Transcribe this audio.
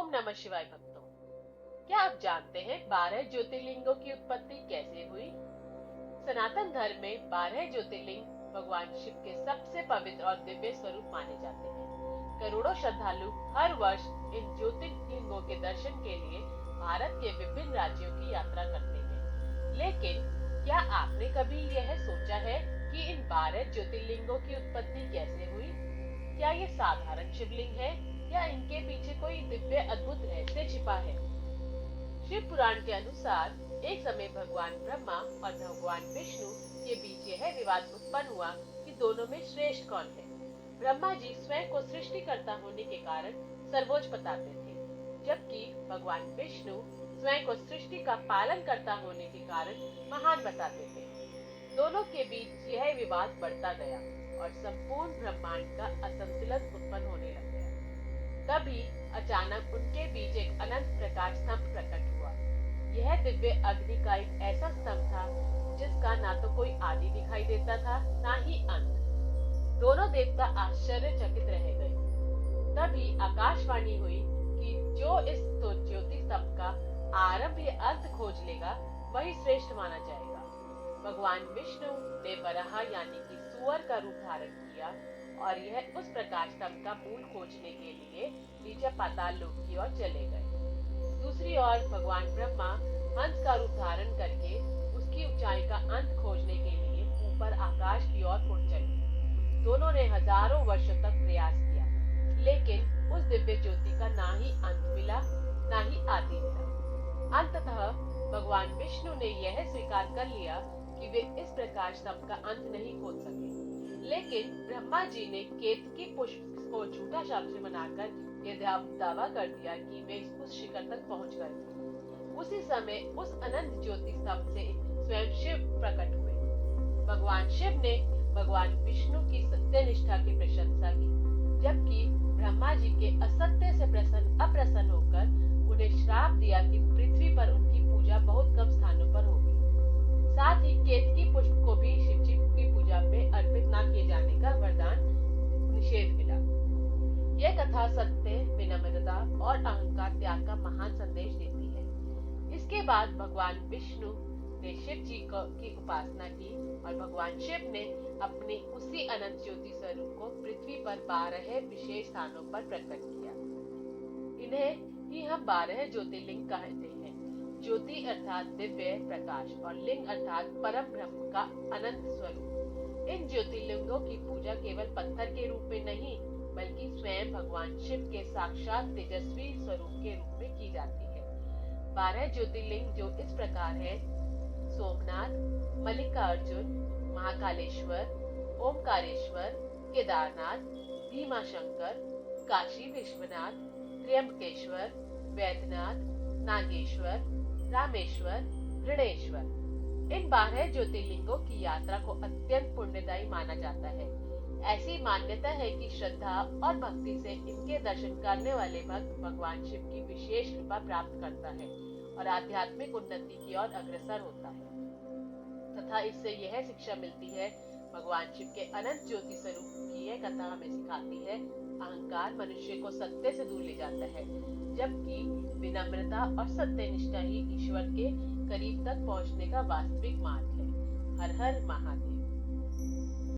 ओम नमः शिवाय भक्तों, क्या आप जानते हैं 12 ज्योतिर्लिंगों की उत्पत्ति कैसे हुई? सनातन धर्म में 12 ज्योतिर्लिंग भगवान शिव के सबसे पवित्र और दिव्य स्वरूप माने जाते हैं। करोड़ों श्रद्धालु हर वर्ष इन ज्योतिर्लिंगों के दर्शन के लिए भारत के विभिन्न राज्यों की यात्रा करते हैं। लेकिन क्या आपने कभी यह सोचा है कि इन 12 ज्योतिर्लिंगों की उत्पत्ति कैसे हुई? क्या ये साधारण शिवलिंग है या इनके पीछे कोई दिव्य अद्भुत रहस्य छिपा है? शिव पुराण के अनुसार एक समय भगवान ब्रह्मा और भगवान विष्णु के बीच यह विवाद उत्पन्न हुआ कि दोनों में श्रेष्ठ कौन है। ब्रह्मा जी स्वयं को सृष्टिकर्ता होने के कारण सर्वोच्च बताते थे, जबकि भगवान विष्णु स्वयं को सृष्टि का पालन करता होने के कारण महान बताते थे। दोनों के बीच यह विवाद बढ़ता गया और संपूर्ण ब्रह्मांड का असंतुलन उत्पन्न होने लग गया। तभी अचानक उनके बीच एक अनंत प्रकाश स्तंभ प्रकट हुआ। यह दिव्य अग्नि का एक ऐसा स्तंभ था जिसका ना तो कोई आदि दिखाई देता था, ना ही अंत। दोनों देवता आश्चर्यचकित रह गए। तभी आकाशवाणी हुई कि जो इस ज्योति स्तंभ का आरंभ या अंत खोज लेगा वही श्रेष्ठ माना जाएगा। भगवान विष्णु ने वराह यानी कि सुअर का रूप धारण किया और यह उस प्रकाश स्तंभ का मूल खोजने के लिए नीचे पाताल लोक की ओर चले गए। दूसरी ओर भगवान ब्रह्मा हंस का रूप धारण करके उसकी ऊंचाई का अंत खोजने के लिए ऊपर आकाश की ओर उड़ चले। दोनों ने हजारों वर्षों तक प्रयास किया, लेकिन उस दिव्य ज्योति का ना ही अंत मिला, ना ही आदि मिला। अंततः भगवान विष्णु ने यह स्वीकार कर लिया कि वे इस प्रकाश स्तंभ का अंत नहीं खोज सके। लेकिन ब्रह्मा जी ने केतकी पुष्प को झूठा साक्ष्य बनाकर यह दावा कर दिया कि वे उस शिखर तक पहुंच गए थे। उसी समय उस अनंत ज्योति स्तंभ से स्वयं शिव प्रकट हुए। भगवान शिव ने भगवान विष्णु की सत्यनिष्ठा की प्रशंसा की, जबकि ब्रह्मा जी के असत्य से अप्रसन्न होकर उन्हें श्राप दिया कि पृथ्वी पर उनकी पूजा बहुत कम स्थानों पर होगी। साथ ही केतकी पुष्प को भी शिवजी की पूजा में अर्पित न किए जाने का वरदान निषेध मिला। यह कथा सत्य, विनम्रता और अहंकार त्याग का महान संदेश देती है। इसके बाद भगवान विष्णु ने शिव जी की उपासना की और भगवान शिव ने अपने उसी अनंत ज्योति स्वरूप को पृथ्वी पर 12 विशेष स्थानों पर प्रकट किया। इन्हें ही हम 12 ज्योतिर्लिंग कहते हैं। ज्योति अर्थात दिव्य प्रकाश और लिंग अर्थात परम ब्रह्म का अनंत स्वरूप। इन ज्योतिर्लिंगों की पूजा केवल पत्थर के रूप में नहीं, बल्कि स्वयं भगवान शिव के साक्षात तेजस्वी स्वरूप के रूप में की जाती है। 12 ज्योतिर्लिंग जो इस प्रकार है: सोमनाथ, मल्लिकार्जुन, महाकालेश्वर, ओमकारेश्वर, केदारनाथ, भीमाशंकर, काशी विश्वनाथ, त्र्यंबकेश्वर, वैद्यनाथ, नागेश्वर, रामेश्वर, ऋणेश्वर। इन 12 ज्योतिर्लिंगों की यात्रा को अत्यंत पुण्यदायी माना जाता है। ऐसी मान्यता है कि श्रद्धा और भक्ति से इनके दर्शन करने वाले भक्त भगवान शिव की विशेष कृपा प्राप्त करता है और आध्यात्मिक उन्नति की ओर अग्रसर होता है। तथा इससे यह शिक्षा मिलती है, भगवान शिव के अनंत ज्योति स्वरूप की यह कथा हमें सिखाती है, अहंकार मनुष्य को सत्य से दूर ले जाता है, जबकि विनम्रता और सत्यनिष्ठा ही ईश्वर के करीब तक पहुंचने का वास्तविक मार्ग है। हर हर महादेव।